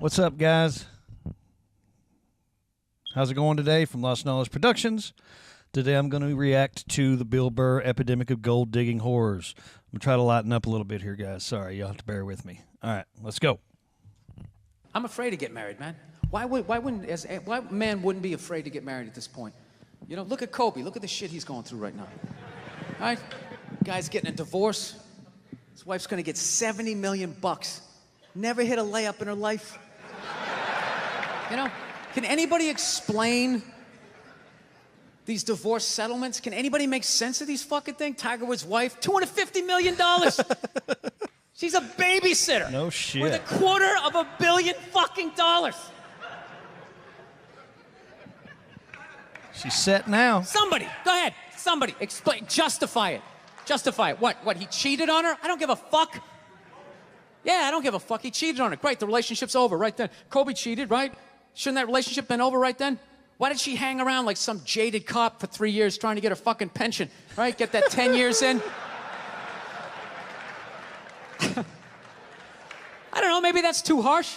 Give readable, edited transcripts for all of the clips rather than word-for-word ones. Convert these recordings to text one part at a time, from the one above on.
What's up, guys? How's it going today from Lost Knowledge Productions? Today I'm going to react to the Bill Burr Epidemic of Gold Digging Horrors. I'm going to try to lighten up a little bit here, guys. Sorry, you'll have to bear with me. All right, let's go. I'm afraid to get married, man. Why man wouldn't be afraid to get married at this point? You know, look at Kobe. Look at the shit he's going through right now. All right? Guy's getting a divorce. His wife's going to get $70 million. Never hit a layup in her life. You know, can anybody explain these divorce settlements? Can anybody make sense of these fucking things? Tiger Woods' wife, $250 million. She's a babysitter. No shit. With $250 million fucking dollars. She's set now. Somebody, go ahead. Somebody, explain, justify it. Justify it. What, he cheated on her? I don't give a fuck. Yeah, I don't give a fuck. He cheated on her. Great, the relationship's over right then. Kobe cheated, right? Shouldn't that relationship been over right then? Why did she hang around like some jaded cop for 3 years trying to get her fucking pension, right? Get that 10 years in? I don't know, maybe that's too harsh.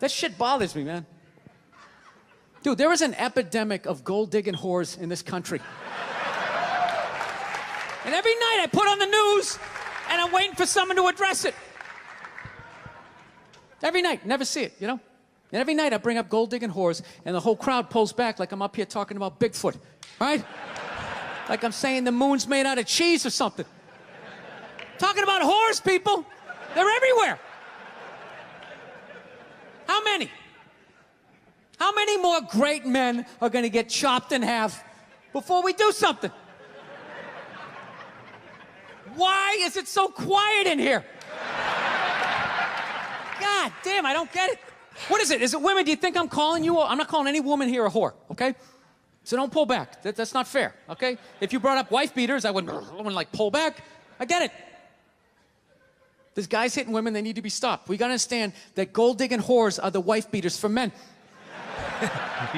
That shit bothers me, man. Dude, there is an epidemic of gold-digging whores in this country. And every night I put on the news, and I'm waiting for someone to address it. Every night, never see it, you know? And every night I bring up gold-digging whores, and the whole crowd pulls back like I'm up here talking about Bigfoot, right? Like I'm saying the moon's made out of cheese or something. Talking about whores, people. They're everywhere. How many? How many more great men are going to get chopped in half before we do something? Why is it so quiet in here? God damn, I don't get it. What is it? Is it women? Do you think I'm calling you? I'm not calling any woman here a whore, okay? So don't pull back. That's not fair, okay? If you brought up wife beaters, I wouldn't like pull back. I get it. There's guys hitting women, they need to be stopped. We gotta understand that gold-digging whores are the wife beaters for men.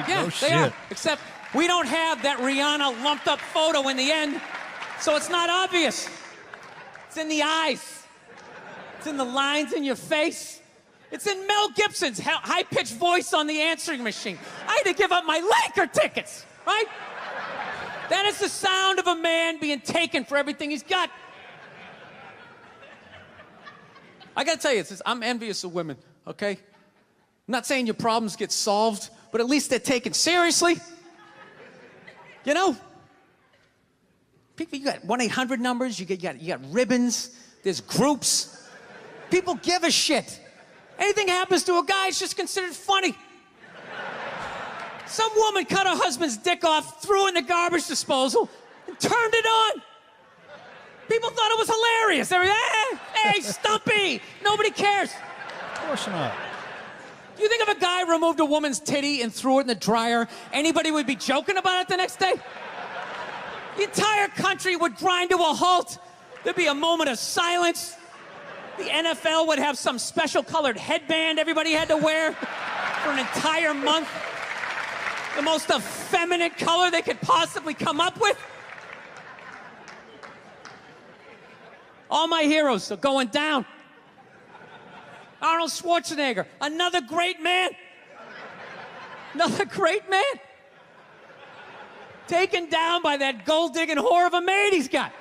Yeah, they are. Except we don't have that Rihanna lumped up photo in the end, so it's not obvious. It's in the eyes. It's in the lines in your face. It's in Mel Gibson's high-pitched voice on the answering machine. I had to give up my Laker tickets, right? That is the sound of a man being taken for everything he's got. I gotta tell you, I'm envious of women, okay? I'm not saying your problems get solved, but at least they're taken seriously. You know? People, you got 1-800 numbers, you got ribbons, there's groups. People give a shit. Anything happens to a guy, it's just considered funny. Some woman cut her husband's dick off, threw it in the garbage disposal, and turned it on. People thought it was hilarious. They were, hey, Stumpy. Nobody cares. Of course not. You think if a guy removed a woman's titty and threw it in the dryer, anybody would be joking about it the next day? The entire country would grind to a halt. There'd be a moment of silence. The NFL would have some special colored headband everybody had to wear for an entire month. The most effeminate color they could possibly come up with. All my heroes are going down. Arnold Schwarzenegger, another great man. Another great man. Taken down by that gold-digging whore of a maid he's got.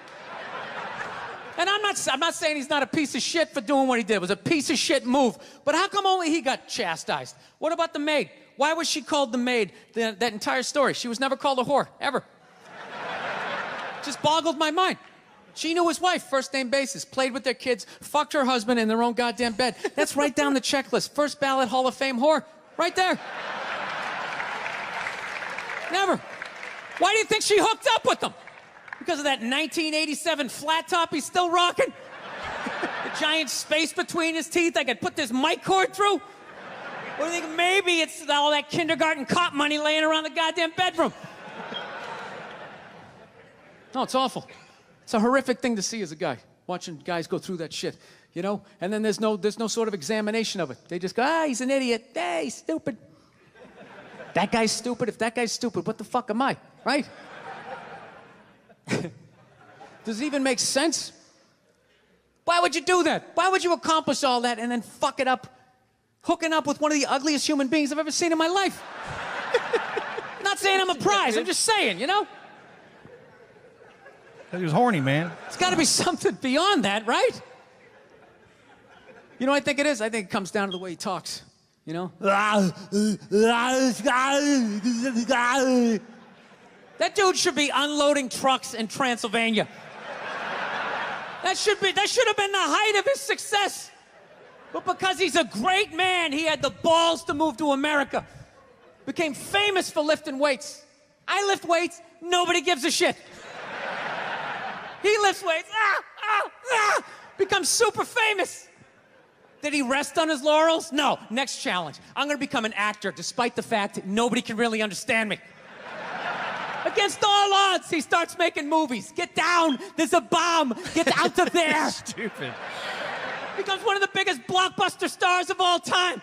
And I'm not saying he's not a piece of shit for doing what he did. It was a piece of shit move. But how come only he got chastised? What about the maid? Why was she called the maid that entire story? She was never called a whore, ever. Just boggled my mind. She knew his wife, first name basis, played with their kids, fucked her husband in their own goddamn bed. That's right down the checklist. First ballot Hall of Fame whore, right there. Never. Why do you think she hooked up with him? Because of that 1987 flat top he's still rocking? The giant space between his teeth I could put this mic cord through? Or do you think maybe it's all that kindergarten cop money laying around the goddamn bedroom? No, it's awful. It's a horrific thing to see as a guy, watching guys go through that shit, you know? And then there's no sort of examination of it. They just go, he's an idiot. Hey, he's stupid. That guy's stupid. If that guy's stupid, what the fuck am I, right? Does it even make sense? Why would you do that? Why would you accomplish all that and then fuck it up hooking up with one of the ugliest human beings I've ever seen in my life? Not saying I'm a prize. I'm just saying, you know? He was horny, man. It's got to be something beyond that, right? You know what I think it is? I think it comes down to the way he talks, you know? That dude should be unloading trucks in Transylvania. That should have been the height of his success. But because he's a great man, he had the balls to move to America. Became famous for lifting weights. I lift weights, nobody gives a shit. He lifts weights, becomes super famous. Did he rest on his laurels? No. Next challenge. I'm gonna become an actor despite the fact that nobody can really understand me. Against all odds, he starts making movies. Get down, there's a bomb, get out of there. Stupid. Becomes one of the biggest blockbuster stars of all time.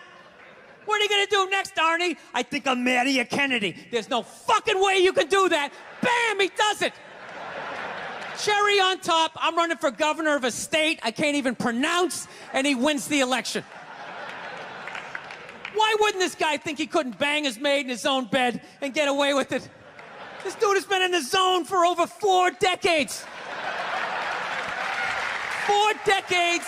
What are you gonna do next, Arnie? I think I'll marry a Kennedy. There's no fucking way you can do that. Bam, he does it. Cherry on top, I'm running for governor of a state I can't even pronounce, and he wins the election. Why wouldn't this guy think he couldn't bang his maid in his own bed and get away with it? This dude has been in the zone for over 4 decades. 4 decades,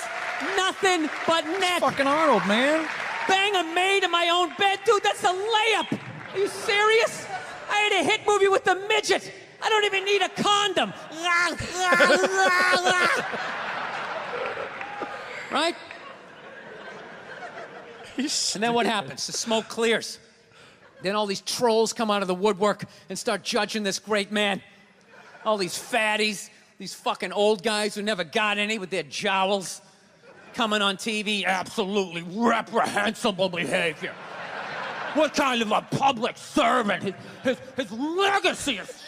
nothing but net. Fucking Arnold, man. Bang a maid in my own bed? Dude, that's a layup. Are you serious? I had a hit movie with a midget. I don't even need a condom. Right? And then what happens? The smoke clears. Then all these trolls come out of the woodwork and start judging this great man. All these fatties, these fucking old guys who never got any with their jowls, coming on TV, absolutely reprehensible behavior. What kind of a public servant? His legacy is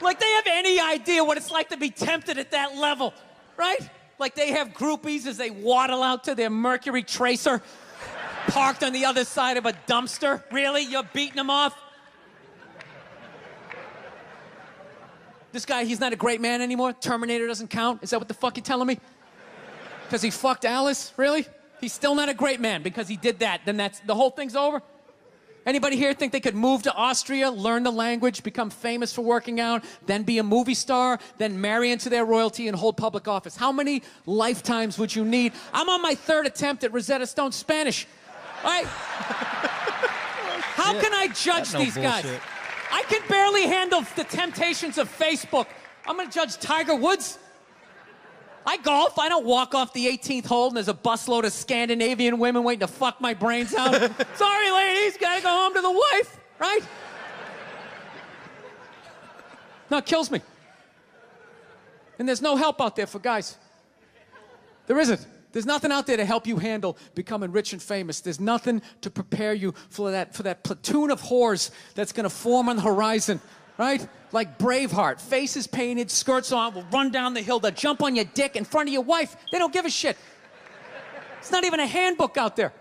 like they have any idea what it's like to be tempted at that level, right? Like they have groupies as they waddle out to their Mercury Tracer parked on the other side of a dumpster. Really? You're beating them off? This guy, he's not a great man anymore? Terminator doesn't count? Is that what the fuck you're telling me? Because he fucked Alice? Really? He's still not a great man because he did that. Then the whole thing's over? Anybody here think they could move to Austria, learn the language, become famous for working out, then be a movie star, then marry into their royalty and hold public office? How many lifetimes would you need? I'm on my 3rd attempt at Rosetta Stone Spanish. All right? How can I judge these guys? I can barely handle the temptations of Facebook. I'm gonna judge Tiger Woods? I golf. I don't walk off the 18th hole and there's a busload of Scandinavian women waiting to fuck my brains out. Sorry, ladies, gotta go home to the wife, right? No, it kills me. And there's no help out there for guys. There isn't. There's nothing out there to help you handle becoming rich and famous. There's nothing to prepare you for that platoon of whores that's gonna form on the horizon, right? Like Braveheart, faces painted, skirts on, will run down the hill, they'll jump on your dick in front of your wife. They don't give a shit. It's not even a handbook out there.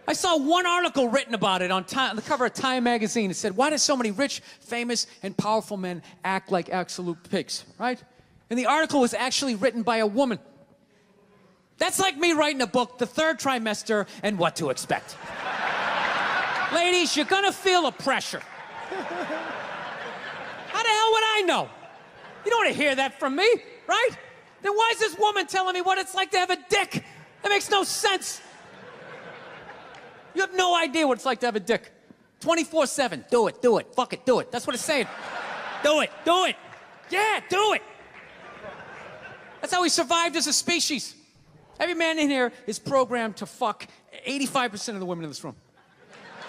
I saw one article written about it on the cover of Time magazine. It said, why do so many rich, famous, and powerful men act like absolute pigs, right? And the article was actually written by a woman. That's like me writing a book, The Third Trimester and What to Expect. Ladies, you're gonna feel a pressure. How the hell would I know? You don't want to hear that from me, right? Then why is this woman telling me what it's like to have a dick? That makes no sense. You have no idea what it's like to have a dick. 24/7, do it, fuck it, do it. That's what it's saying. Do it. Yeah, do it. That's how we survived as a species. Every man in here is programmed to fuck 85% of the women in this room.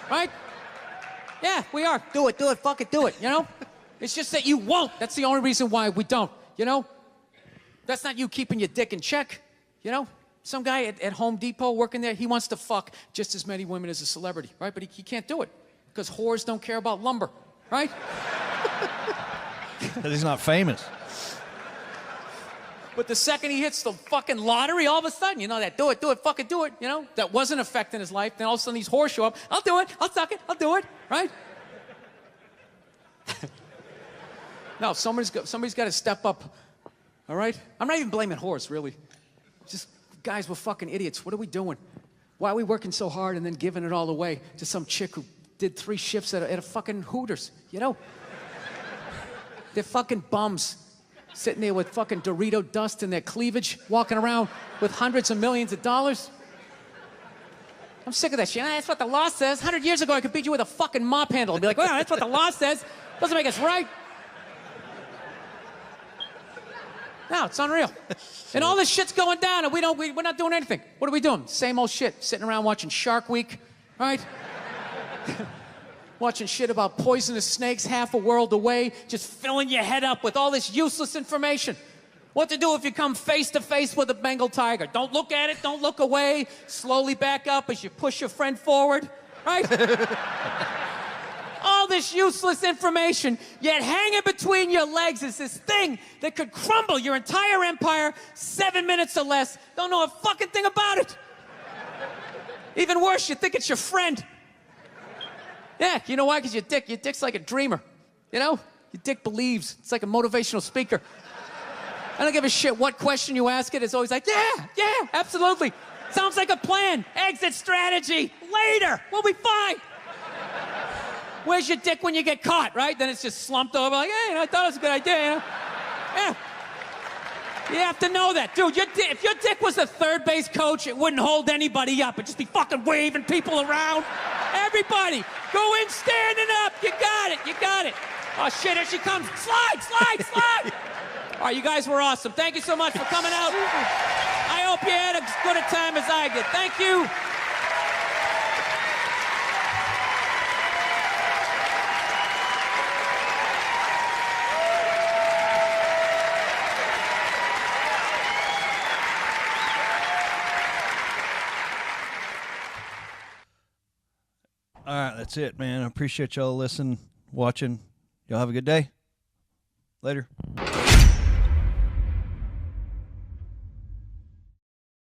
Right? Yeah, we are. Do it, fuck it, do it, you know? It's just that you won't. That's the only reason why we don't, you know? That's not you keeping your dick in check, you know? Some guy at Home Depot working there, he wants to fuck just as many women as a celebrity, right? But he can't do it because whores don't care about lumber, right? Because he's not famous. But the second he hits the fucking lottery, all of a sudden, you know, that do it, fucking do it, you know? That wasn't affecting his life. Then all of a sudden these whores show up. I'll do it, I'll suck it, I'll do it, right? No, somebody's got to step up. All right? I'm not even blaming whores, really. Just guys, we're fucking idiots. What are we doing? Why are we working so hard and then giving it all away to some chick who did 3 shifts at a fucking Hooters, you know? They're fucking bums sitting there with fucking Dorito dust in their cleavage, walking around with hundreds of millions of dollars. I'm sick of that shit. That's what the law says. 100 years ago, I could beat you with a fucking mop handle and be like, well, that's what the law says. Doesn't make us right. No, it's unreal. And all this shit's going down, and we're not doing anything. What are we doing? Same old shit. Sitting around watching Shark Week, right? Watching shit about poisonous snakes half a world away, just filling your head up with all this useless information. What to do if you come face to face with a Bengal tiger? Don't look at it, don't look away. Slowly back up as you push your friend forward, right? All this useless information, yet hanging between your legs is this thing that could crumble your entire empire 7 minutes or less. Don't know a fucking thing about it. Even worse, you think it's your friend. Yeah, you know why? Because your dick's like a dreamer. You know? Your dick believes. It's like a motivational speaker. I don't give a shit what question you ask it. It's always like, yeah, absolutely. Sounds like a plan. Exit strategy. Later. We'll be fine. Where's your dick when you get caught, right? Then it's just slumped over like, hey, I thought it was a good idea, you know? Yeah. You have to know that. Dude, if your dick was a third base coach, it wouldn't hold anybody up. It'd just be fucking waving people around. Everybody, go in standing up. You got it. Oh, shit, here she comes. Slide. All right, you guys were awesome. Thank you so much for coming out. I hope you had as good a time as I did. Thank you. All right, that's it, man. I appreciate y'all listening, watching. Y'all have a good day. Later.